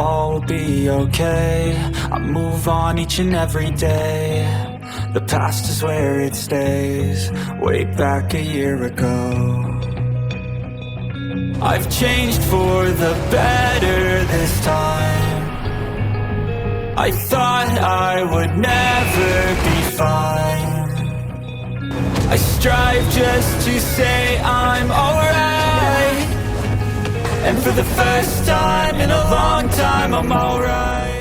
all will be okay. I move on each and every day. The past is where it stays. Way back a year ago, I've changed for the better this time. I thought I would never be fine. I strive just to say I'm alright, and for the first time in a long time I'm alright.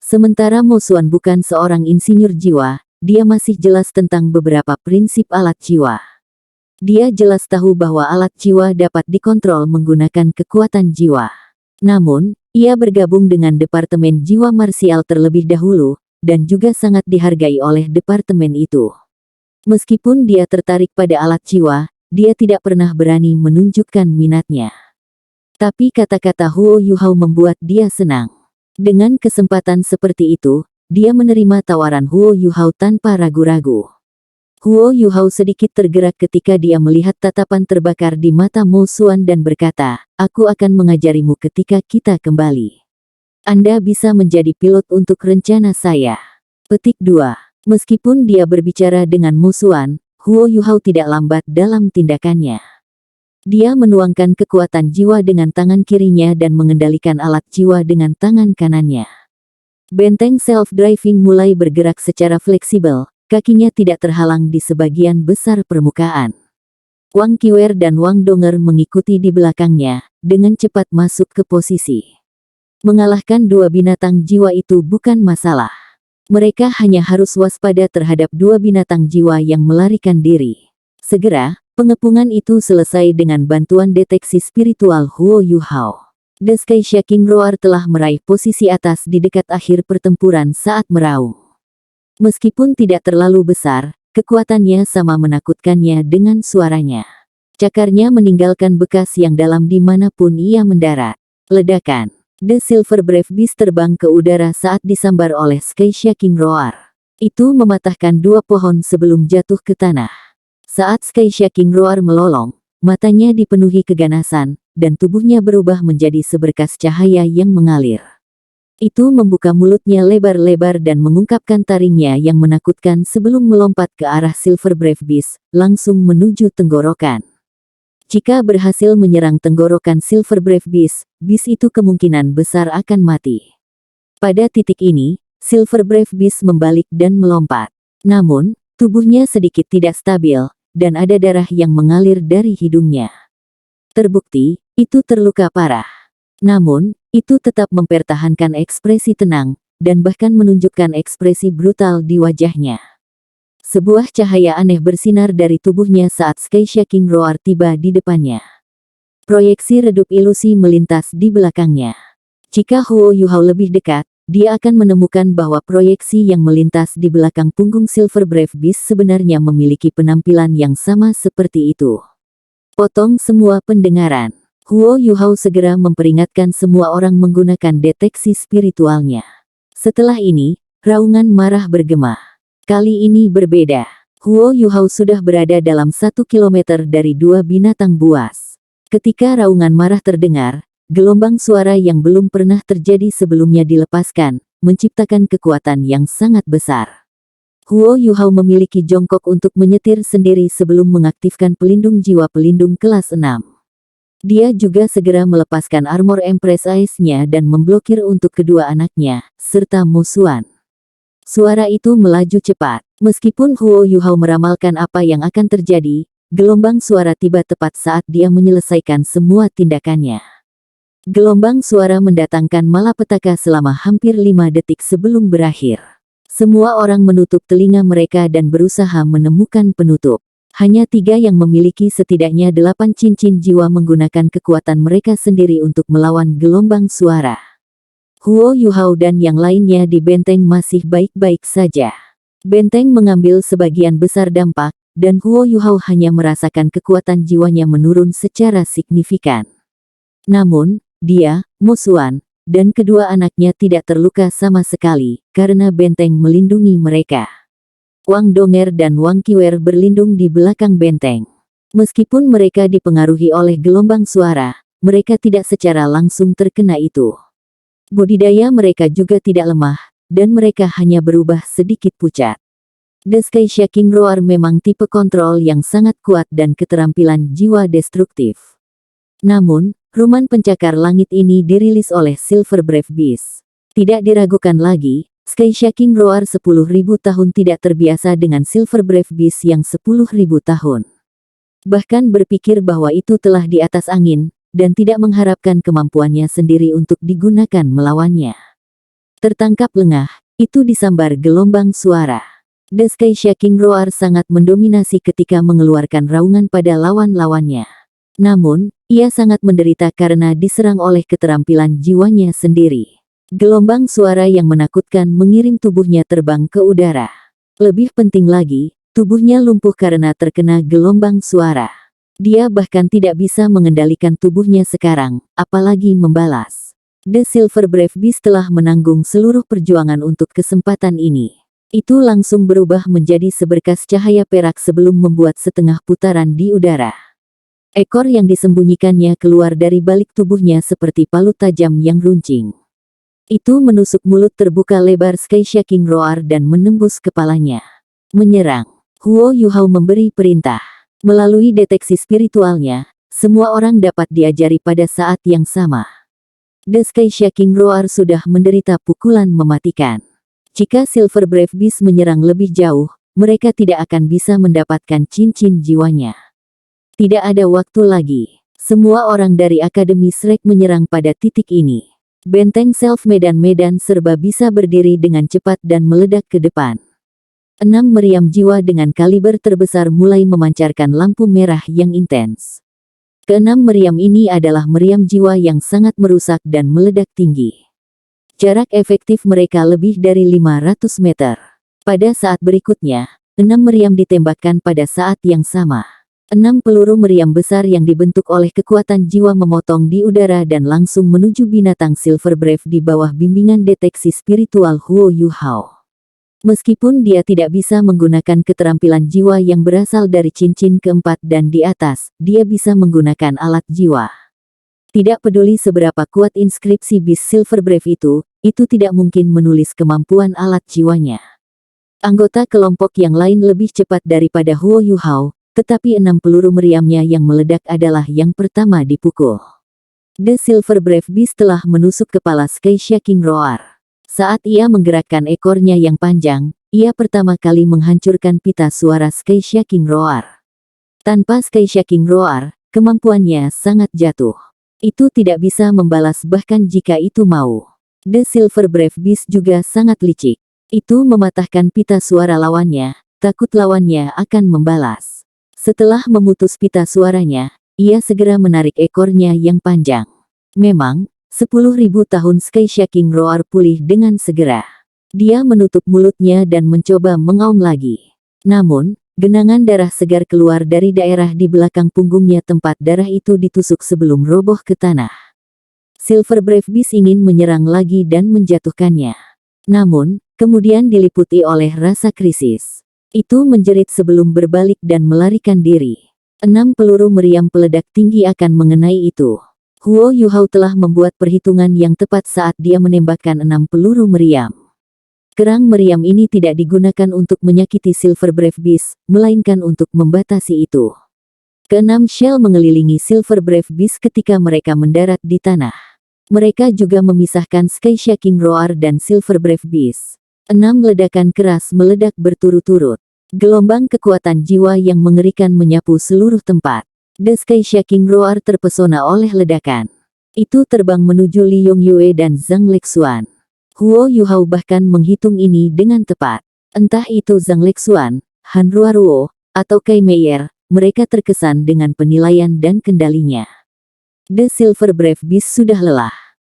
Sementara Mo Xuan bukan seorang insinyur jiwa, dia masih jelas tentang beberapa prinsip alat jiwa. Dia jelas tahu bahwa alat jiwa dapat dikontrol menggunakan kekuatan jiwa. Namun, ia bergabung dengan Departemen Jiwa Marsial terlebih dahulu, dan juga sangat dihargai oleh departemen itu. Meskipun dia tertarik pada alat jiwa, dia tidak pernah berani menunjukkan minatnya. Tapi kata-kata Huo Yuhao membuat dia senang. Dengan kesempatan seperti itu, dia menerima tawaran Huo Yuhao tanpa ragu-ragu. Huo Yuhao sedikit tergerak ketika dia melihat tatapan terbakar di mata Mo Xuan dan berkata, "Aku akan mengajarimu ketika kita kembali. Anda bisa menjadi pilot untuk rencana saya." Petik 2. Meskipun dia berbicara dengan Mo Xuan, Huo Yuhao tidak lambat dalam tindakannya. Dia menuangkan kekuatan jiwa dengan tangan kirinya dan mengendalikan alat jiwa dengan tangan kanannya. Benteng self-driving mulai bergerak secara fleksibel, kakinya tidak terhalang di sebagian besar permukaan. Wang Qiwer dan Wang Donger mengikuti di belakangnya, dengan cepat masuk ke posisi. Mengalahkan dua binatang jiwa itu bukan masalah. Mereka hanya harus waspada terhadap dua binatang jiwa yang melarikan diri. Segera, pengepungan itu selesai dengan bantuan deteksi spiritual Huo Yuhao. The Sky Shaking Roar telah meraih posisi atas di dekat akhir pertempuran saat meraung. Meskipun tidak terlalu besar, kekuatannya sama menakutkannya dengan suaranya. Cakarnya meninggalkan bekas yang dalam di manapun ia mendarat. Ledakan. The Silver Brave Beast terbang ke udara saat disambar oleh Sky Shaking Roar. Itu mematahkan dua pohon sebelum jatuh ke tanah. Saat Sky Shaking Roar melolong, matanya dipenuhi keganasan, dan tubuhnya berubah menjadi seberkas cahaya yang mengalir. Itu membuka mulutnya lebar-lebar dan mengungkapkan taringnya yang menakutkan sebelum melompat ke arah Silver Brave Beast, langsung menuju tenggorokan. Jika berhasil menyerang tenggorokan Silver Brave Beast, Beast itu kemungkinan besar akan mati. Pada titik ini, Silver Brave Beast membalik dan melompat. Namun, tubuhnya sedikit tidak stabil, dan ada darah yang mengalir dari hidungnya. Terbukti, itu terluka parah. Namun, itu tetap mempertahankan ekspresi tenang, dan bahkan menunjukkan ekspresi brutal di wajahnya. Sebuah cahaya aneh bersinar dari tubuhnya saat Sky Shaking Roar tiba di depannya. Proyeksi redup ilusi melintas di belakangnya. Jika Huo Yuhao lebih dekat, dia akan menemukan bahwa proyeksi yang melintas di belakang punggung Silver Brave Beast sebenarnya memiliki penampilan yang sama seperti itu. Potong semua pendengaran. Huo Yuhao segera memperingatkan semua orang menggunakan deteksi spiritualnya. Setelah ini, raungan marah bergema. Kali ini berbeda. Huo Yuhao sudah berada dalam 1 kilometer dari dua binatang buas. Ketika raungan marah terdengar, gelombang suara yang belum pernah terjadi sebelumnya dilepaskan, menciptakan kekuatan yang sangat besar. Huo Yuhao memiliki jongkok untuk menyetir sendiri sebelum mengaktifkan pelindung jiwa pelindung kelas 6. Dia juga segera melepaskan armor Empress Ice-nya dan memblokir untuk kedua anaknya, serta Mo Xuan. Suara itu melaju cepat. Meskipun Huo Yuhao meramalkan apa yang akan terjadi, gelombang suara tiba tepat saat dia menyelesaikan semua tindakannya. Gelombang suara mendatangkan malapetaka selama hampir 5 detik sebelum berakhir. Semua orang menutup telinga mereka dan berusaha menemukan penutup. Hanya 3 yang memiliki setidaknya 8 cincin jiwa menggunakan kekuatan mereka sendiri untuk melawan gelombang suara. Huo Yuhao dan yang lainnya di benteng masih baik-baik saja. Benteng mengambil sebagian besar dampak, dan Huo Yuhao hanya merasakan kekuatan jiwanya menurun secara signifikan. Namun, dia, Mo Xuan, dan kedua anaknya tidak terluka sama sekali, karena benteng melindungi mereka. Wang Donger dan Wang Qiwer berlindung di belakang benteng. Meskipun mereka dipengaruhi oleh gelombang suara, mereka tidak secara langsung terkena itu. Budidaya mereka juga tidak lemah, dan mereka hanya berubah sedikit pucat. The Sky Shaking Roar memang tipe kontrol yang sangat kuat dan keterampilan jiwa destruktif. Namun, Ruman Pencakar Langit ini dirilis oleh Silver Brave Beast. Tidak diragukan lagi, Sky Shaking Roar 10.000 tahun tidak terbiasa dengan Silver Brave Beast yang 10.000 tahun. Bahkan berpikir bahwa itu telah di atas angin, dan tidak mengharapkan kemampuannya sendiri untuk digunakan melawannya. Tertangkap lengah, itu disambar gelombang suara. The Sky Shaking Roar sangat mendominasi ketika mengeluarkan raungan pada lawan-lawannya. Namun, ia sangat menderita karena diserang oleh keterampilan jiwanya sendiri. Gelombang suara yang menakutkan mengirim tubuhnya terbang ke udara. Lebih penting lagi, tubuhnya lumpuh karena terkena gelombang suara. Dia bahkan tidak bisa mengendalikan tubuhnya sekarang, apalagi membalas. The Silver Brave Beast telah menanggung seluruh perjuangan untuk kesempatan ini. Itu langsung berubah menjadi seberkas cahaya perak sebelum membuat setengah putaran di udara. Ekor yang disembunyikannya keluar dari balik tubuhnya seperti palu tajam yang runcing. Itu menusuk mulut terbuka lebar Sky Shaking Roar dan menembus kepalanya. Menyerang. Huo Yuhao memberi perintah. Melalui deteksi spiritualnya, semua orang dapat diajari pada saat yang sama. The Sky Shaking Roar sudah menderita pukulan mematikan. Jika Silver Brave Beast menyerang lebih jauh, mereka tidak akan bisa mendapatkan cincin jiwanya. Tidak ada waktu lagi. Semua orang dari Akademi Shrek menyerang pada titik ini. Benteng Self Medan-Medan serba bisa berdiri dengan cepat dan meledak ke depan. 6 meriam jiwa dengan kaliber terbesar mulai memancarkan lampu merah yang intens. Keenam meriam ini adalah meriam jiwa yang sangat merusak dan meledak tinggi. Jarak efektif mereka lebih dari 500 meter. Pada saat berikutnya, 6 meriam ditembakkan pada saat yang sama. 6 peluru meriam besar yang dibentuk oleh kekuatan jiwa memotong di udara dan langsung menuju binatang Silver Brave di bawah bimbingan deteksi spiritual Huo Yuhao. Meskipun dia tidak bisa menggunakan keterampilan jiwa yang berasal dari cincin keempat dan di atas, dia bisa menggunakan alat jiwa. Tidak peduli seberapa kuat inskripsi Beast Silver Brave itu tidak mungkin menulis kemampuan alat jiwanya. Anggota kelompok yang lain lebih cepat daripada Huo Yuhao, tetapi 6 peluru meriamnya yang meledak adalah yang pertama dipukul. The Silver Brave Beast telah menusuk kepala Sky Shaking Roar. Saat ia menggerakkan ekornya yang panjang, ia pertama kali menghancurkan pita suara Sky Shaking Roar. Tanpa Sky Shaking Roar, kemampuannya sangat jatuh. Itu tidak bisa membalas bahkan jika itu mau. The Silver Brave Beast juga sangat licik. Itu mematahkan pita suara lawannya, takut lawannya akan membalas. Setelah memutus pita suaranya, ia segera menarik ekornya yang panjang. Memang, 10.000 tahun Sky Shaking Roar pulih dengan segera. Dia menutup mulutnya dan mencoba mengaum lagi. Namun, genangan darah segar keluar dari daerah di belakang punggungnya tempat darah itu ditusuk sebelum roboh ke tanah. Silver Brave Beast ingin menyerang lagi dan menjatuhkannya. Namun, kemudian diliputi oleh rasa krisis. Itu menjerit sebelum berbalik dan melarikan diri. 6 peluru meriam peledak tinggi akan mengenai itu. Huo Yuhao telah membuat perhitungan yang tepat saat dia menembakkan 6 peluru meriam. Kerang meriam ini tidak digunakan untuk menyakiti Silver Brave Beast, melainkan untuk membatasi itu. Keenam shell mengelilingi Silver Brave Beast ketika mereka mendarat di tanah. Mereka juga memisahkan Sky Shaking Roar dan Silver Brave Beast. 6 ledakan keras meledak berturut-turut. Gelombang kekuatan jiwa yang mengerikan menyapu seluruh tempat. The Sky Shaking Roar terpesona oleh ledakan. Itu terbang menuju Li Yongyue dan Zhang Lexuan. Huo Yuhao bahkan menghitung ini dengan tepat. Entah itu Zhang Lexuan, Han Ruoruo, atau Kai Meier, mereka terkesan dengan penilaian dan kendalinya. The Silver Brave Beast sudah lelah.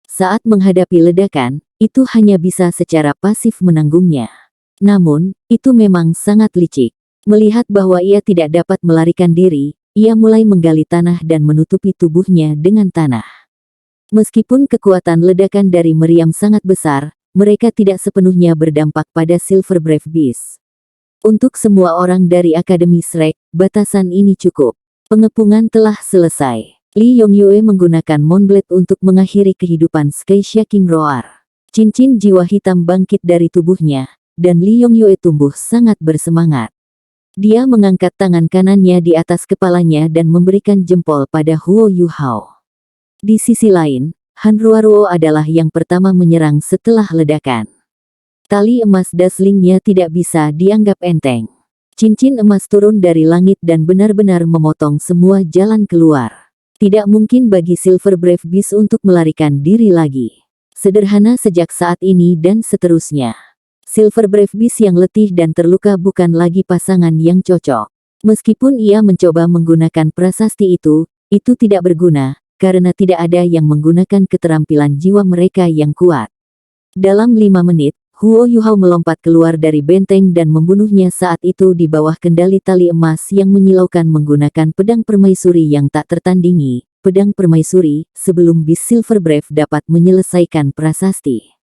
Saat menghadapi ledakan, itu hanya bisa secara pasif menanggungnya. Namun, itu memang sangat licik. Melihat bahwa ia tidak dapat melarikan diri, ia mulai menggali tanah dan menutupi tubuhnya dengan tanah. Meskipun kekuatan ledakan dari meriam sangat besar, mereka tidak sepenuhnya berdampak pada Silver Brave Beast. Untuk semua orang dari Akademi Shrek, batasan ini cukup. Pengepungan telah selesai. Lee Yongyue menggunakan Moonblade untuk mengakhiri kehidupan Sky Shaking Roar. Cincin jiwa hitam bangkit dari tubuhnya, dan Lee Yongyue tumbuh sangat bersemangat. Dia mengangkat tangan kanannya di atas kepalanya dan memberikan jempol pada Huo Yuhao. Di sisi lain, Hanruo adalah yang pertama menyerang setelah ledakan. Tali emas daslingnya tidak bisa dianggap enteng. Cincin emas turun dari langit dan benar-benar memotong semua jalan keluar. Tidak mungkin bagi Silver Brave Beast untuk melarikan diri lagi. Sederhana sejak saat ini dan seterusnya. Silver Brave Beast yang letih dan terluka bukan lagi pasangan yang cocok. Meskipun ia mencoba menggunakan prasasti itu tidak berguna, karena tidak ada yang menggunakan keterampilan jiwa mereka yang kuat. Dalam 5 menit, Huo Yuhao melompat keluar dari benteng dan membunuhnya saat itu di bawah kendali tali emas yang menyilaukan menggunakan pedang permaisuri yang tak tertandingi. Pedang permaisuri, sebelum Beast Silver Brave dapat menyelesaikan prasasti.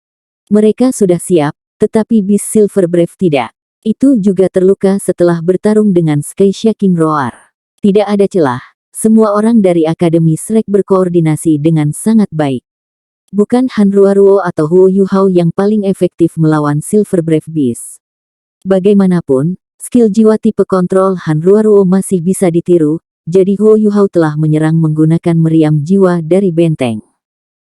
Mereka sudah siap, tetapi Beast Silver Brave tidak. Itu juga terluka setelah bertarung dengan Sky Shaking Roar. Tidak ada celah, semua orang dari Akademi Shrek berkoordinasi dengan sangat baik. Bukan Hanruo atau Huo Yuhao yang paling efektif melawan Silver Brave Beast. Bagaimanapun, skill jiwa tipe kontrol Hanruo masih bisa ditiru, jadi Huo Yuhao telah menyerang menggunakan meriam jiwa dari benteng.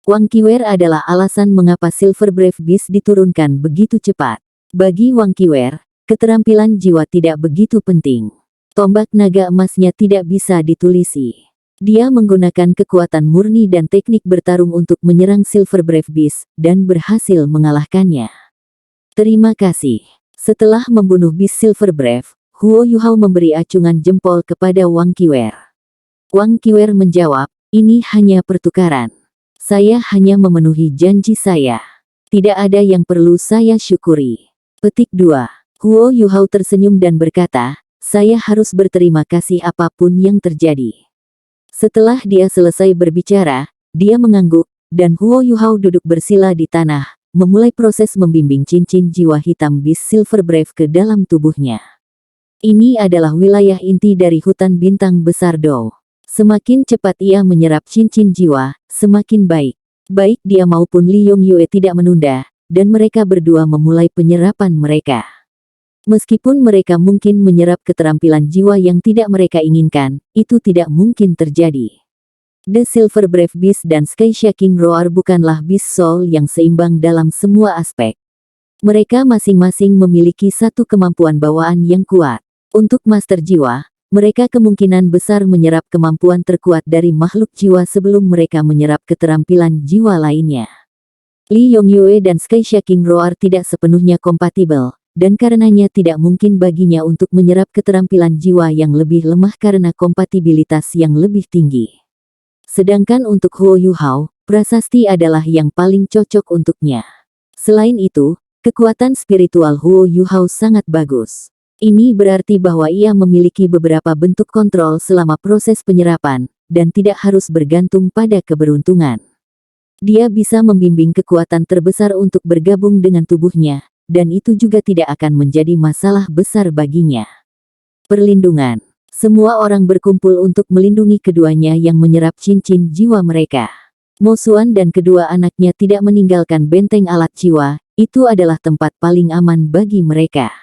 Wang Qiwer adalah alasan mengapa Silver Brave Beast diturunkan begitu cepat. Bagi Wang Qiwer, keterampilan jiwa tidak begitu penting. Tombak naga emasnya tidak bisa ditulisi. Dia menggunakan kekuatan murni dan teknik bertarung untuk menyerang Silver Brave Beast, dan berhasil mengalahkannya. Terima kasih. Setelah membunuh Beast Silver Brave, Huo Yuhao memberi acungan jempol kepada Wang Qiwer. Wang Qiwer menjawab, ini hanya pertukaran. Saya hanya memenuhi janji saya. Tidak ada yang perlu saya syukuri. Petik 2. Huo Yuhao tersenyum dan berkata, saya harus berterima kasih apapun yang terjadi. Setelah dia selesai berbicara, dia mengangguk, dan Huo Yuhao duduk bersila di tanah, memulai proses membimbing cincin jiwa hitam Beast Silver Brave ke dalam tubuhnya. Ini adalah wilayah inti dari hutan bintang besar Dou. Semakin cepat ia menyerap cincin jiwa, semakin baik. Baik dia maupun Lee Yongyue tidak menunda, dan mereka berdua memulai penyerapan mereka. Meskipun mereka mungkin menyerap keterampilan jiwa yang tidak mereka inginkan, itu tidak mungkin terjadi. The Silver Brave Beast dan Sky Shaking Roar bukanlah Beast Soul yang seimbang dalam semua aspek. Mereka masing-masing memiliki satu kemampuan bawaan yang kuat. Untuk Master Jiwa, mereka kemungkinan besar menyerap kemampuan terkuat dari makhluk jiwa sebelum mereka menyerap keterampilan jiwa lainnya. Lee Yongyue dan Sky Shaking Roar tidak sepenuhnya kompatibel, dan karenanya tidak mungkin baginya untuk menyerap keterampilan jiwa yang lebih lemah karena kompatibilitas yang lebih tinggi. Sedangkan untuk Huo Yuhao, prasasti adalah yang paling cocok untuknya. Selain itu, kekuatan spiritual Huo Yuhao sangat bagus. Ini berarti bahwa ia memiliki beberapa bentuk kontrol selama proses penyerapan, dan tidak harus bergantung pada keberuntungan. Dia bisa membimbing kekuatan terbesar untuk bergabung dengan tubuhnya, dan itu juga tidak akan menjadi masalah besar baginya. Perlindungan. Semua orang berkumpul untuk melindungi keduanya yang menyerap cincin jiwa mereka. Mo Xuan dan kedua anaknya tidak meninggalkan benteng alat jiwa, itu adalah tempat paling aman bagi mereka.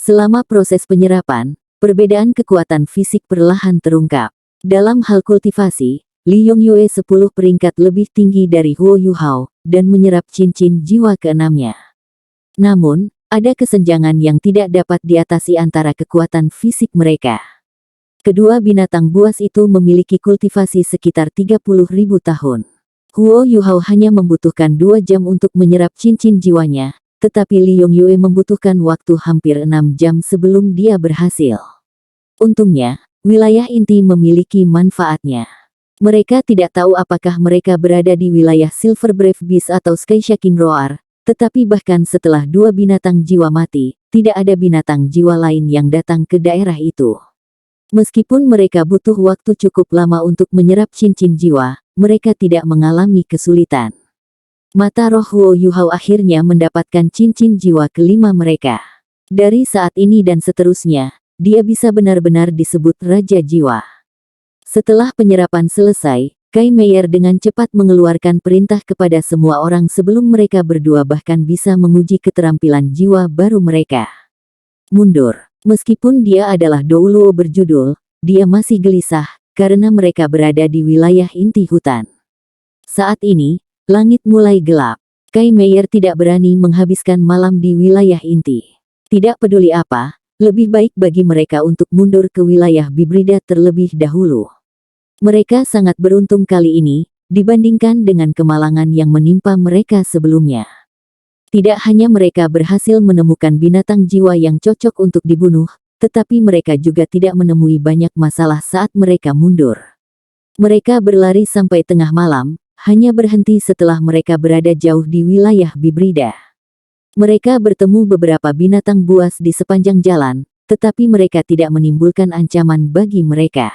Selama proses penyerapan, perbedaan kekuatan fisik perlahan terungkap. Dalam hal kultivasi, Lee Yongyue 10 peringkat lebih tinggi dari Huo Yuhao, dan menyerap cincin jiwa ke-6-nya. Namun, ada kesenjangan yang tidak dapat diatasi antara kekuatan fisik mereka. Kedua binatang buas itu memiliki kultivasi sekitar 30.000 tahun. Huo Yuhao hanya membutuhkan 2 jam untuk menyerap cincin jiwanya, tetapi Lee Yongyue membutuhkan waktu hampir 6 jam sebelum dia berhasil. Untungnya, wilayah inti memiliki manfaatnya. Mereka tidak tahu apakah mereka berada di wilayah Silver Brave Beast atau Sky Shaking Roar, tetapi bahkan setelah 2 binatang jiwa mati, tidak ada binatang jiwa lain yang datang ke daerah itu. Meskipun mereka butuh waktu cukup lama untuk menyerap cincin jiwa, mereka tidak mengalami kesulitan. Mata roh Huo Yuhao akhirnya mendapatkan cincin jiwa ke-5 mereka. Dari saat ini dan seterusnya, dia bisa benar-benar disebut Raja Jiwa. Setelah penyerapan selesai, Kai Meier dengan cepat mengeluarkan perintah kepada semua orang sebelum mereka berdua bahkan bisa menguji keterampilan jiwa baru mereka. Mundur. Meskipun dia adalah Douluo berjudul, dia masih gelisah, karena mereka berada di wilayah inti hutan. Saat ini, langit mulai gelap. Kai Meier tidak berani menghabiskan malam di wilayah inti. Tidak peduli apa, lebih baik bagi mereka untuk mundur ke wilayah Bibrida terlebih dahulu. Mereka sangat beruntung kali ini, dibandingkan dengan kemalangan yang menimpa mereka sebelumnya. Tidak hanya mereka berhasil menemukan binatang jiwa yang cocok untuk dibunuh, tetapi mereka juga tidak menemui banyak masalah saat mereka mundur. Mereka berlari sampai tengah malam, hanya berhenti setelah mereka berada jauh di wilayah Bibrida. Mereka bertemu beberapa binatang buas di sepanjang jalan, tetapi mereka tidak menimbulkan ancaman bagi mereka.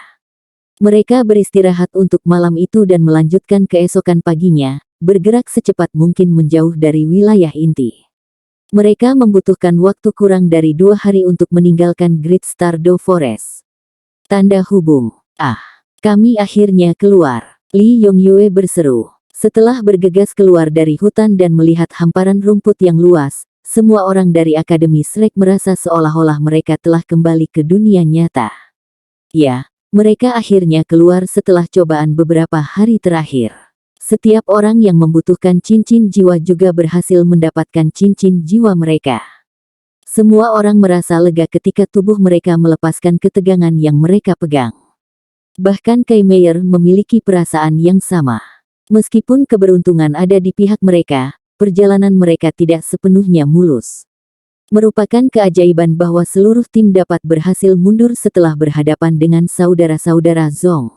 Mereka beristirahat untuk malam itu dan melanjutkan keesokan paginya, bergerak secepat mungkin menjauh dari wilayah inti. Mereka membutuhkan waktu kurang dari 2 hari untuk meninggalkan Great Stardew Forest. Tanda hubung. Kami akhirnya keluar. Li Yongyue berseru. Setelah bergegas keluar dari hutan dan melihat hamparan rumput yang luas, semua orang dari Akademi Shrek merasa seolah-olah mereka telah kembali ke dunia nyata. Ya. Mereka akhirnya keluar setelah cobaan beberapa hari terakhir. Setiap orang yang membutuhkan cincin jiwa juga berhasil mendapatkan cincin jiwa mereka. Semua orang merasa lega ketika tubuh mereka melepaskan ketegangan yang mereka pegang. Bahkan Kai Meier memiliki perasaan yang sama. Meskipun keberuntungan ada di pihak mereka, perjalanan mereka tidak sepenuhnya mulus. Merupakan keajaiban bahwa seluruh tim dapat berhasil mundur setelah berhadapan dengan saudara-saudara Zong.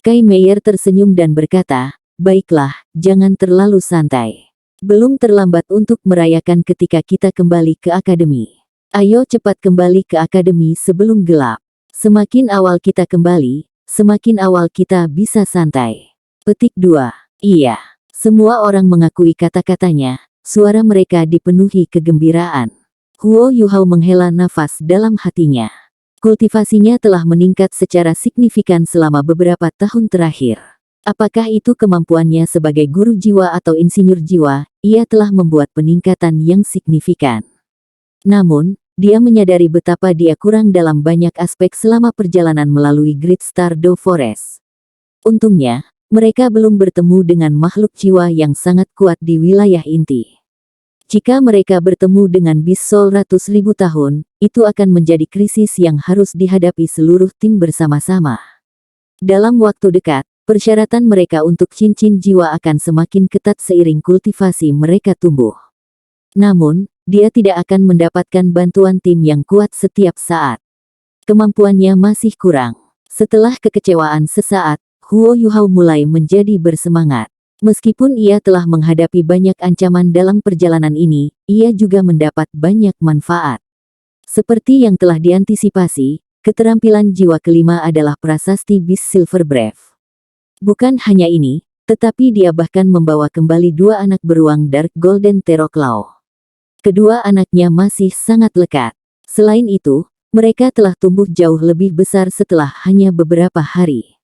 Kai Meier tersenyum dan berkata, "Baiklah, jangan terlalu santai. Belum terlambat untuk merayakan ketika kita kembali ke akademi. Ayo cepat kembali ke akademi sebelum gelap. Semakin awal kita kembali, semakin awal kita bisa santai." Petik 2. Iya. Semua orang mengakui kata-katanya, suara mereka dipenuhi kegembiraan. Huo Yuhao menghela nafas dalam hatinya. Kultivasinya telah meningkat secara signifikan selama beberapa tahun terakhir. Apakah itu kemampuannya sebagai guru jiwa atau insinyur jiwa, ia telah membuat peningkatan yang signifikan. Namun, dia menyadari betapa dia kurang dalam banyak aspek selama perjalanan melalui Great Stardew Forest. Untungnya, mereka belum bertemu dengan makhluk jiwa yang sangat kuat di wilayah inti. Jika mereka bertemu dengan Beast Soul ratus ribu tahun, itu akan menjadi krisis yang harus dihadapi seluruh tim bersama-sama. Dalam waktu dekat, persyaratan mereka untuk cincin jiwa akan semakin ketat seiring kultivasi mereka tumbuh. Namun, dia tidak akan mendapatkan bantuan tim yang kuat setiap saat. Kemampuannya masih kurang. Setelah kekecewaan sesaat, Huo Yuhao mulai menjadi bersemangat. Meskipun ia telah menghadapi banyak ancaman dalam perjalanan ini, ia juga mendapat banyak manfaat. Seperti yang telah diantisipasi, keterampilan jiwa kelima adalah prasasti Beast Silver Breath. Bukan hanya ini, tetapi dia bahkan membawa kembali 2 anak beruang Dark Golden Terror Claw. Kedua anaknya masih sangat lekat. Selain itu, mereka telah tumbuh jauh lebih besar setelah hanya beberapa hari.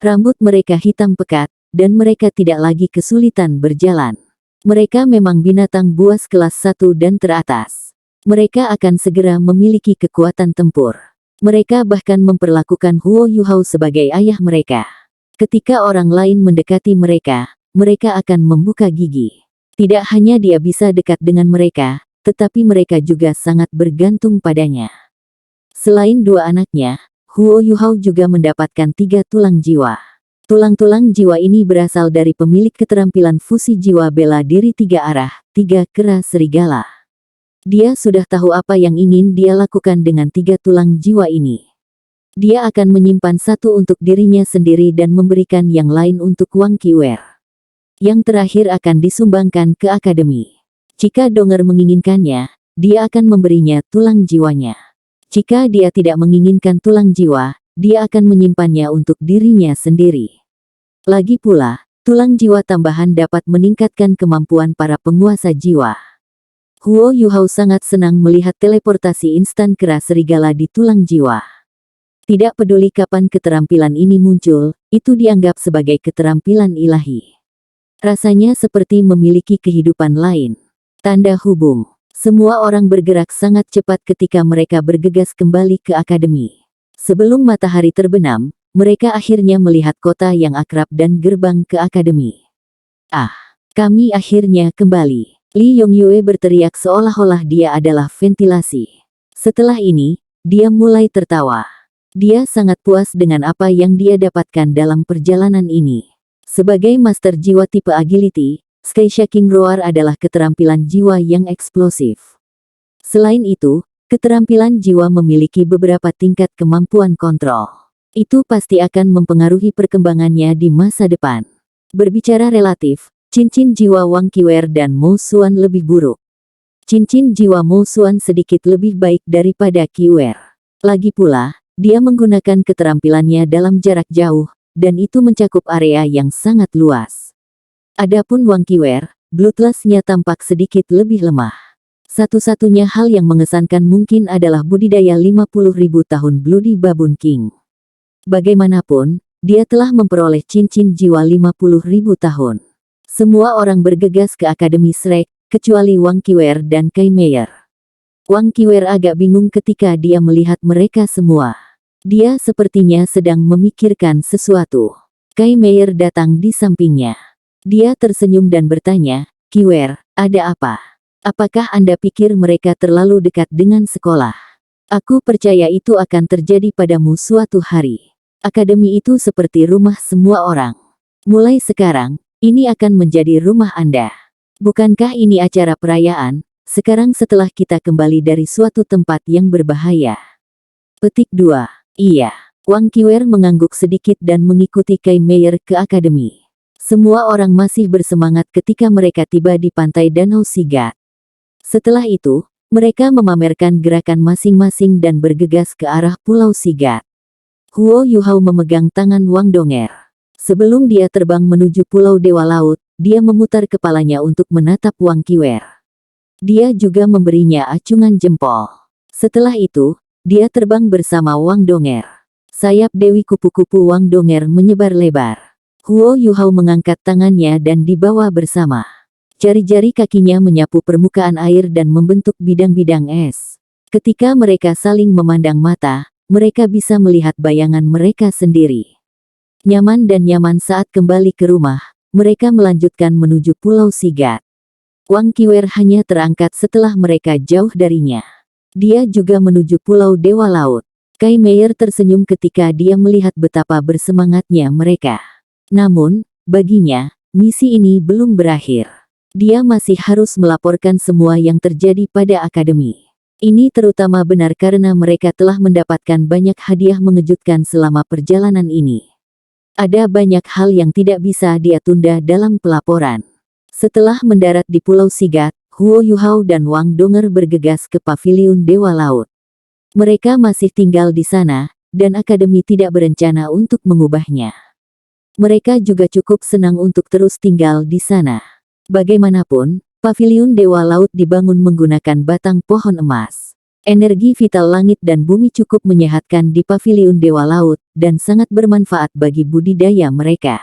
Rambut mereka hitam pekat, dan mereka tidak lagi kesulitan berjalan. Mereka memang binatang buas kelas 1 dan teratas. Mereka akan segera memiliki kekuatan tempur. Mereka bahkan memperlakukan Huo Yuhao sebagai ayah mereka. Ketika orang lain mendekati mereka, mereka akan membuka gigi. Tidak hanya dia bisa dekat dengan mereka, tetapi mereka juga sangat bergantung padanya. Selain 2 anaknya, Huo Yuhao juga mendapatkan 3 tulang jiwa. Tulang-tulang jiwa ini berasal dari pemilik keterampilan fusi jiwa bela diri 3 arah, 3 kera serigala. Dia sudah tahu apa yang ingin dia lakukan dengan 3 tulang jiwa ini. Dia akan menyimpan 1 untuk dirinya sendiri dan memberikan yang lain untuk Wang Qiwer. Yang terakhir akan disumbangkan ke akademi. Jika Donger menginginkannya, dia akan memberinya tulang jiwanya. Jika dia tidak menginginkan tulang jiwa, dia akan menyimpannya untuk dirinya sendiri. Lagi pula, tulang jiwa tambahan dapat meningkatkan kemampuan para penguasa jiwa. Huo Yuhao sangat senang melihat teleportasi instan kera serigala di tulang jiwa. Tidak peduli kapan keterampilan ini muncul, itu dianggap sebagai keterampilan ilahi. Rasanya seperti memiliki kehidupan lain. Tanda hubung. Semua orang bergerak sangat cepat ketika mereka bergegas kembali ke akademi. Sebelum matahari terbenam, mereka akhirnya melihat kota yang akrab dan gerbang ke akademi. Ah, kami akhirnya kembali. Li Yongyue berteriak seolah-olah dia adalah ventilasi. Setelah ini, dia mulai tertawa. Dia sangat puas dengan apa yang dia dapatkan dalam perjalanan ini. Sebagai master jiwa tipe agility, Sky Shaking Roar adalah keterampilan jiwa yang eksplosif. Selain itu, keterampilan jiwa memiliki beberapa tingkat kemampuan kontrol. Itu pasti akan mempengaruhi perkembangannya di masa depan. Berbicara relatif, cincin jiwa Wang Qiwer dan Mo Xuan lebih buruk. Cincin jiwa Mo Xuan sedikit lebih baik daripada Qiwer. Lagi pula, dia menggunakan keterampilannya dalam jarak jauh, dan itu mencakup area yang sangat luas. Adapun Wang Qiwer, bloodlust-nya tampak sedikit lebih lemah. Satu-satunya hal yang mengesankan mungkin adalah budidaya 50.000 tahun Bloody Baboon King. Bagaimanapun, dia telah memperoleh cincin jiwa 50.000 tahun. Semua orang bergegas ke Akademi Shrek, kecuali Wang Qiwer dan Kai Meier. Wang Qiwer agak bingung ketika dia melihat mereka semua. Dia sepertinya sedang memikirkan sesuatu. Kai Meier datang di sampingnya. Dia tersenyum dan bertanya, "Qiwer, ada apa? Apakah Anda pikir mereka terlalu dekat dengan sekolah? Aku percaya itu akan terjadi padamu suatu hari. Akademi itu seperti rumah semua orang. Mulai sekarang, ini akan menjadi rumah Anda. Bukankah ini acara perayaan, sekarang setelah kita kembali dari suatu tempat yang berbahaya?" Petik 2. Iya. Wang Qiwer mengangguk sedikit dan mengikuti Kai Meier ke akademi. Semua orang masih bersemangat ketika mereka tiba di pantai Danau Sigat. Setelah itu, mereka memamerkan gerakan masing-masing dan bergegas ke arah Pulau Sigat. Huo Yuhao memegang tangan Wang Donger. Sebelum dia terbang menuju Pulau Dewa Laut, dia memutar kepalanya untuk menatap Wang Qiwer. Dia juga memberinya acungan jempol. Setelah itu, dia terbang bersama Wang Donger. Sayap Dewi Kupu-Kupu Wang Donger menyebar lebar. Huo Yuhao mengangkat tangannya dan dibawa bersama. Jari-jari kakinya menyapu permukaan air dan membentuk bidang-bidang es. Ketika mereka saling memandang mata, mereka bisa melihat bayangan mereka sendiri. Nyaman dan nyaman saat kembali ke rumah, mereka melanjutkan menuju Pulau Sigat. Wang Qiwer hanya terangkat setelah mereka jauh darinya. Dia juga menuju Pulau Dewa Laut. Kai Meier tersenyum ketika dia melihat betapa bersemangatnya mereka. Namun, baginya, misi ini belum berakhir. Dia masih harus melaporkan semua yang terjadi pada akademi. Ini terutama benar karena mereka telah mendapatkan banyak hadiah mengejutkan selama perjalanan ini. Ada banyak hal yang tidak bisa dia tunda dalam pelaporan. Setelah mendarat di Pulau Sigat, Huo Yuhao dan Wang Donger bergegas ke Paviliun Dewa Laut. Mereka masih tinggal di sana, dan akademi tidak berencana untuk mengubahnya. Mereka juga cukup senang untuk terus tinggal di sana. Bagaimanapun, Paviliun Dewa Laut dibangun menggunakan batang pohon emas. Energi vital langit dan bumi cukup menyehatkan di Paviliun Dewa Laut, dan sangat bermanfaat bagi budidaya mereka.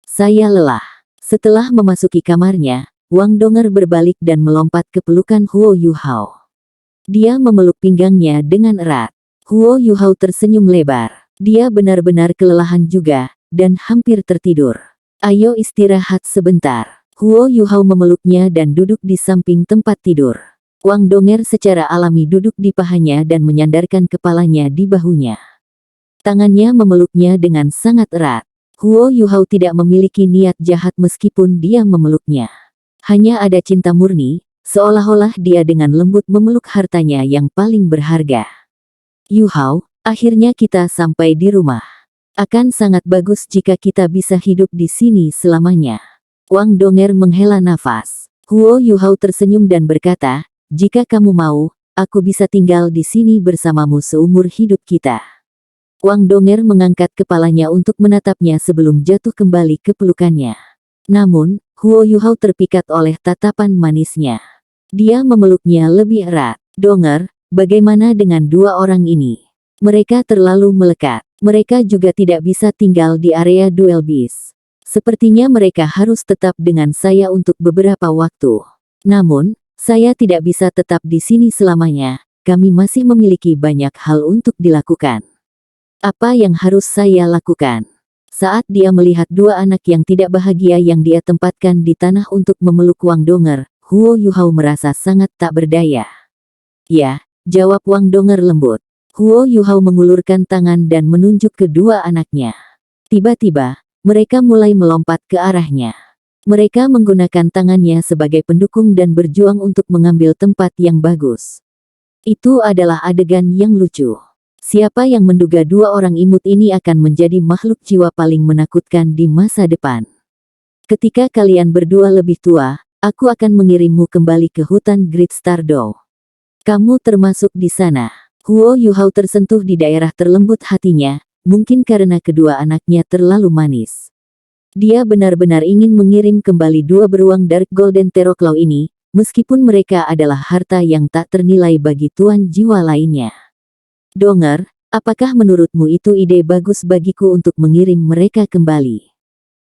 Saya lelah. Setelah memasuki kamarnya, Wang Donger berbalik dan melompat ke pelukan Huo Yuhao. Dia memeluk pinggangnya dengan erat. Huo Yuhao tersenyum lebar. Dia benar-benar kelelahan juga, dan hampir tertidur. "Ayo istirahat sebentar." Huo Yuhao memeluknya dan duduk di samping tempat tidur. Wang Donger secara alami duduk di pahanya dan menyandarkan kepalanya di bahunya. Tangannya memeluknya dengan sangat erat. Huo Yuhao tidak memiliki niat jahat meskipun dia memeluknya. Hanya ada cinta murni, seolah-olah dia dengan lembut memeluk hartanya yang paling berharga. "Yuhao, akhirnya kita sampai di rumah. Akan sangat bagus jika kita bisa hidup di sini selamanya." Wang Donger menghela nafas. Huo Yuhao tersenyum dan berkata, "Jika kamu mau, aku bisa tinggal di sini bersamamu seumur hidup kita." Wang Donger mengangkat kepalanya untuk menatapnya sebelum jatuh kembali ke pelukannya. Namun, Huo Yuhao terpikat oleh tatapan manisnya. Dia memeluknya lebih erat. Donger, bagaimana dengan dua orang ini? Mereka terlalu melekat. Mereka juga tidak bisa tinggal di area duel bis. Sepertinya mereka harus tetap dengan saya untuk beberapa waktu. Namun, saya tidak bisa tetap di sini selamanya. Kami masih memiliki banyak hal untuk dilakukan. Apa yang harus saya lakukan? Saat dia melihat dua anak yang tidak bahagia yang dia tempatkan di tanah untuk memeluk Wang Donger, Huo Yuhao merasa sangat tak berdaya. Ya, jawab Wang Donger lembut. Huo Yuhao mengulurkan tangan dan menunjuk kedua anaknya. Tiba-tiba, mereka mulai melompat ke arahnya. Mereka menggunakan tangannya sebagai pendukung dan berjuang untuk mengambil tempat yang bagus. Itu adalah adegan yang lucu. Siapa yang menduga dua orang imut ini akan menjadi makhluk jiwa paling menakutkan di masa depan? Ketika kalian berdua lebih tua, aku akan mengirimmu kembali ke hutan Great Stardow. Kamu termasuk di sana. Huo Yuhao tersentuh di daerah terlembut hatinya, mungkin karena kedua anaknya terlalu manis. Dia benar-benar ingin mengirim kembali dua beruang Dark Golden Terraclaw ini, meskipun mereka adalah harta yang tak ternilai bagi tuan jiwa lainnya. Donger, apakah menurutmu itu ide bagus bagiku untuk mengirim mereka kembali?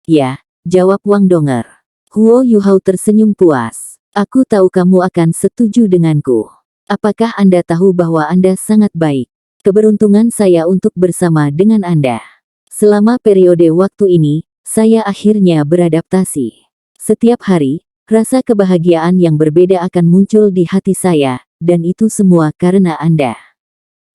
Ya, jawab Wang Donger. Huo Yuhao tersenyum puas. Aku tahu kamu akan setuju denganku. Apakah Anda tahu bahwa Anda sangat baik? Keberuntungan saya untuk bersama dengan Anda. Selama periode waktu ini, saya akhirnya beradaptasi. Setiap hari, rasa kebahagiaan yang berbeda akan muncul di hati saya, dan itu semua karena Anda.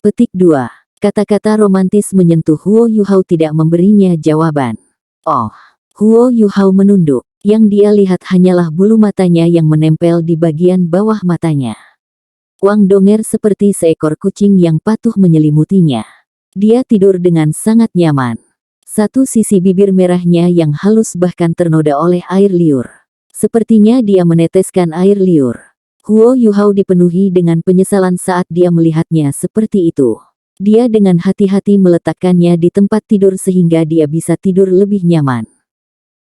Petik 2. Kata-kata romantis menyentuh Huo Yuhao tidak memberinya jawaban. Oh, Huo Yuhao menunduk. Yang dia lihat hanyalah bulu matanya yang menempel di bagian bawah matanya. Wang Donger seperti seekor kucing yang patuh menyelimutinya. Dia tidur dengan sangat nyaman. Satu sisi bibir merahnya yang halus bahkan ternoda oleh air liur. Sepertinya dia meneteskan air liur. Huo Yuhao dipenuhi dengan penyesalan saat dia melihatnya seperti itu. Dia dengan hati-hati meletakkannya di tempat tidur sehingga dia bisa tidur lebih nyaman.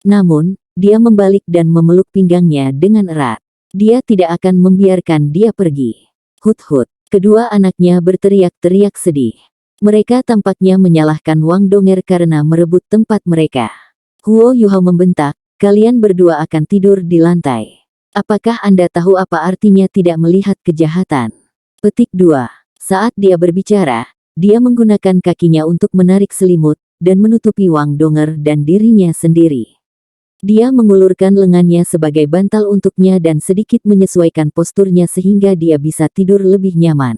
Namun, dia membalik dan memeluk pinggangnya dengan erat. Dia tidak akan membiarkan dia pergi. Hut-hut, kedua anaknya berteriak-teriak sedih. Mereka tampaknya menyalahkan Wang Donger karena merebut tempat mereka. Huo Yuhao membentak, kalian berdua akan tidur di lantai. Apakah Anda tahu apa artinya tidak melihat kejahatan? Petik 2. Saat dia berbicara, dia menggunakan kakinya untuk menarik selimut, dan menutupi Wang Donger dan dirinya sendiri. Dia mengulurkan lengannya sebagai bantal untuknya dan sedikit menyesuaikan posturnya sehingga dia bisa tidur lebih nyaman.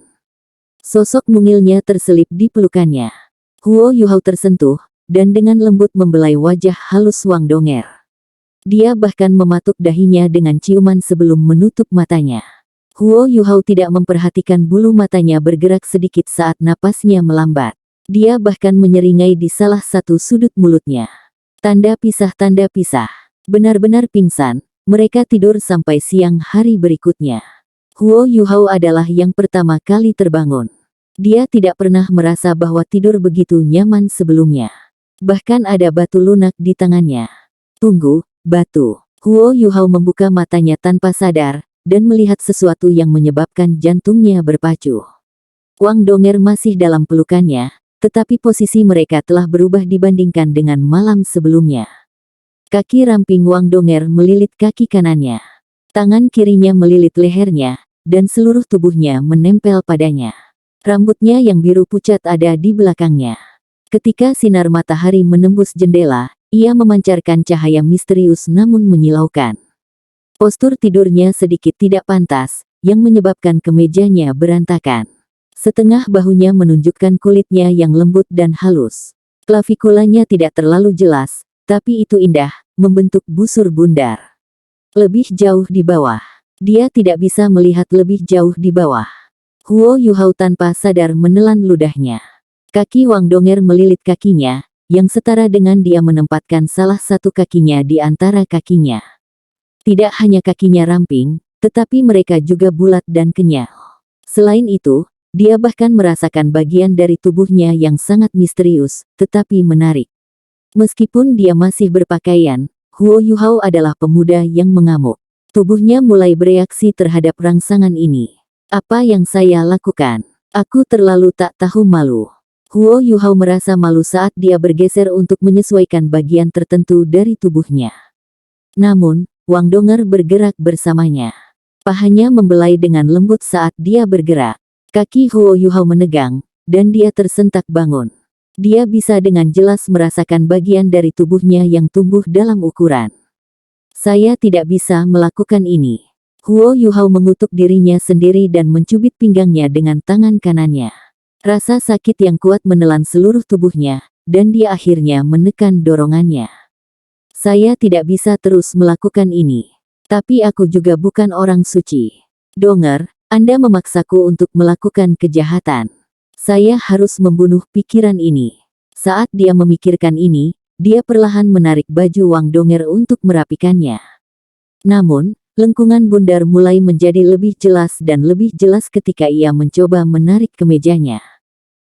Sosok mungilnya terselip di pelukannya. Huo Yuhao tersentuh, dan dengan lembut membelai wajah halus Wang Donger. Dia bahkan mematuk dahinya dengan ciuman sebelum menutup matanya. Huo Yuhao tidak memperhatikan bulu matanya bergerak sedikit saat napasnya melambat. Dia bahkan menyeringai di salah satu sudut mulutnya. Tanda pisah, tanda pisah. Benar-benar pingsan, mereka tidur sampai siang hari berikutnya. Huo Yuhao adalah yang pertama kali terbangun. Dia tidak pernah merasa bahwa tidur begitu nyaman sebelumnya. Bahkan ada batu lunak di tangannya. Tunggu, batu. Huo Yuhao membuka matanya tanpa sadar, dan melihat sesuatu yang menyebabkan jantungnya berpacu. Wang Donger masih dalam pelukannya, tetapi posisi mereka telah berubah dibandingkan dengan malam sebelumnya. Kaki ramping Wang Donger melilit kaki kanannya. Tangan kirinya melilit lehernya, dan seluruh tubuhnya menempel padanya. Rambutnya yang biru pucat ada di belakangnya. Ketika sinar matahari menembus jendela, ia memancarkan cahaya misterius namun menyilaukan. Postur tidurnya sedikit tidak pantas, yang menyebabkan kemejanya berantakan. Setengah bahunya menunjukkan kulitnya yang lembut dan halus. Klavikulanya tidak terlalu jelas, tapi itu indah, membentuk busur bundar. Lebih jauh di bawah. Dia tidak bisa melihat lebih jauh di bawah. Huo Yuhao tanpa sadar menelan ludahnya. Kaki Wang Donger melilit kakinya, yang setara dengan dia menempatkan salah satu kakinya di antara kakinya. Tidak hanya kakinya ramping, tetapi mereka juga bulat dan kenyal. Selain itu, dia bahkan merasakan bagian dari tubuhnya yang sangat misterius, tetapi menarik. Meskipun dia masih berpakaian, Huo Yuhao adalah pemuda yang mengamuk. Tubuhnya mulai bereaksi terhadap rangsangan ini. Apa yang saya lakukan? Aku terlalu tak tahu malu. Huo Yuhao merasa malu saat dia bergeser untuk menyesuaikan bagian tertentu dari tubuhnya. Namun, Wang Donger bergerak bersamanya. Pahanya membelai dengan lembut saat dia bergerak. Kaki Huo Yuhao menegang, dan dia tersentak bangun. Dia bisa dengan jelas merasakan bagian dari tubuhnya yang tumbuh dalam ukuran. Saya tidak bisa melakukan ini. Huo Yuhao mengutuk dirinya sendiri dan mencubit pinggangnya dengan tangan kanannya. Rasa sakit yang kuat menelan seluruh tubuhnya, dan dia akhirnya menekan dorongannya. Saya tidak bisa terus melakukan ini. Tapi aku juga bukan orang suci. Donger, Anda memaksaku untuk melakukan kejahatan. Saya harus membunuh pikiran ini. Saat dia memikirkan ini, dia perlahan menarik baju Wang Donger untuk merapikannya. Namun, lengkungan bundar mulai menjadi lebih jelas dan lebih jelas ketika ia mencoba menarik kemejanya.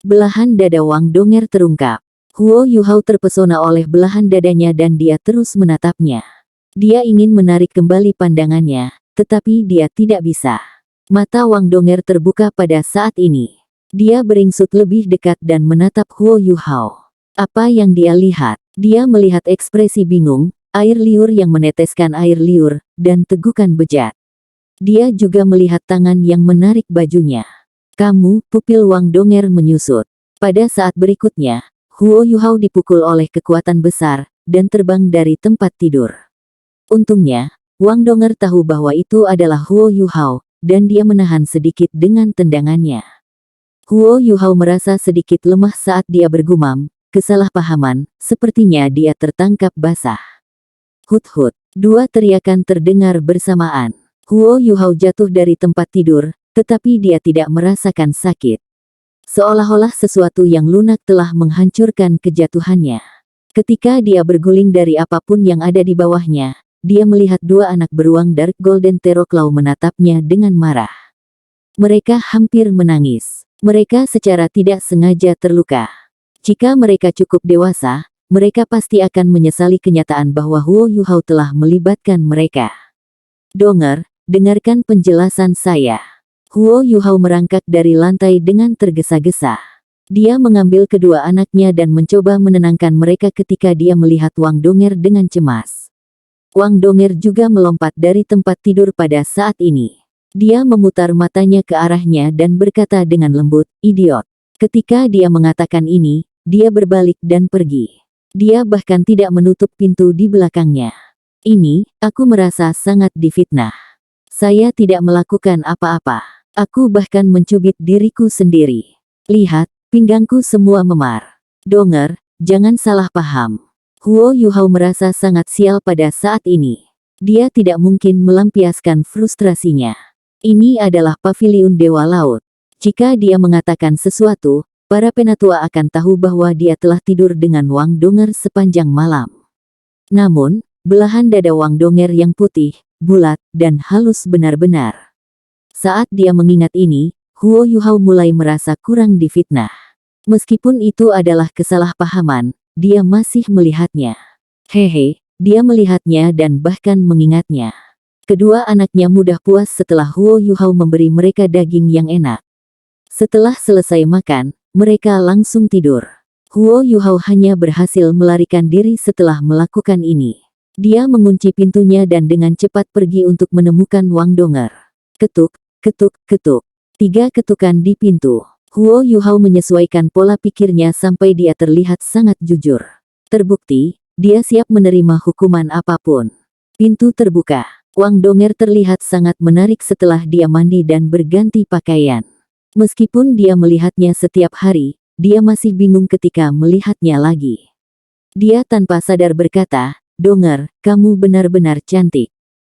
Belahan dada Wang Donger terungkap. Huo Yuhao terpesona oleh belahan dadanya dan dia terus menatapnya. Dia ingin menarik kembali pandangannya, tetapi dia tidak bisa. Mata Wang Donger terbuka pada saat ini. Dia beringsut lebih dekat dan menatap Huo Yuhao. Apa yang dia lihat? Dia melihat ekspresi bingung, air liur yang meneteskan air liur, dan tegukan bejat. Dia juga melihat tangan yang menarik bajunya. Kamu, pupil Wang Donger menyusut. Pada saat berikutnya, Huo Yuhao dipukul oleh kekuatan besar, dan terbang dari tempat tidur. Untungnya, Wang Donger tahu bahwa itu adalah Huo Yuhao, dan dia menahan sedikit dengan tendangannya. Huo Yuhao merasa sedikit lemah saat dia bergumam, kesalahpahaman, sepertinya dia tertangkap basah. Hut-hut, dua teriakan terdengar bersamaan. Huo Yuhao jatuh dari tempat tidur, tetapi dia tidak merasakan sakit. Seolah-olah sesuatu yang lunak telah menghancurkan kejatuhannya. Ketika dia berguling dari apapun yang ada di bawahnya, dia melihat dua anak beruang Dark Golden Terrorclaw menatapnya dengan marah. Mereka hampir menangis. Mereka secara tidak sengaja terluka. Jika mereka cukup dewasa, mereka pasti akan menyesali kenyataan bahwa Huo Yuhao telah melibatkan mereka. Donger, dengarkan penjelasan saya. Huo Yuhao merangkak dari lantai dengan tergesa-gesa. Dia mengambil kedua anaknya dan mencoba menenangkan mereka ketika dia melihat Wang Donger dengan cemas. Wang Donger juga melompat dari tempat tidur pada saat ini. Dia memutar matanya ke arahnya dan berkata dengan lembut, "Idiot." Ketika dia mengatakan ini, dia berbalik dan pergi. Dia bahkan tidak menutup pintu di belakangnya. Ini, aku merasa sangat difitnah. Saya tidak melakukan apa-apa. Aku bahkan mencubit diriku sendiri. Lihat, pinggangku semua memar. Donger, jangan salah paham. Huo Yuhao merasa sangat sial pada saat ini. Dia tidak mungkin melampiaskan frustrasinya. Ini adalah paviliun Dewa Laut. Jika dia mengatakan sesuatu, para penatua akan tahu bahwa dia telah tidur dengan Wang Donger sepanjang malam. Namun, belahan dada Wang Donger yang putih, bulat, dan halus benar-benar. Saat dia mengingat ini, Huo Yuhao mulai merasa kurang difitnah. Meskipun itu adalah kesalahpahaman, dia masih melihatnya. Hehe, dia melihatnya dan bahkan mengingatnya. Kedua anaknya mudah puas setelah Huo Yuhao memberi mereka daging yang enak. Setelah selesai makan, mereka langsung tidur. Huo Yuhao hanya berhasil melarikan diri setelah melakukan ini. Dia mengunci pintunya dan dengan cepat pergi untuk menemukan Wang Donger. Ketuk, ketuk, ketuk. 3 ketukan di pintu. Huo Yuhao menyesuaikan pola pikirnya sampai dia terlihat sangat jujur. Terbukti, dia siap menerima hukuman apapun. Pintu terbuka. Wang Donger terlihat sangat menarik setelah dia mandi dan berganti pakaian. Meskipun dia melihatnya setiap hari, dia masih bingung ketika melihatnya lagi. Dia tanpa sadar berkata, "Donger, kamu benar-benar cantik."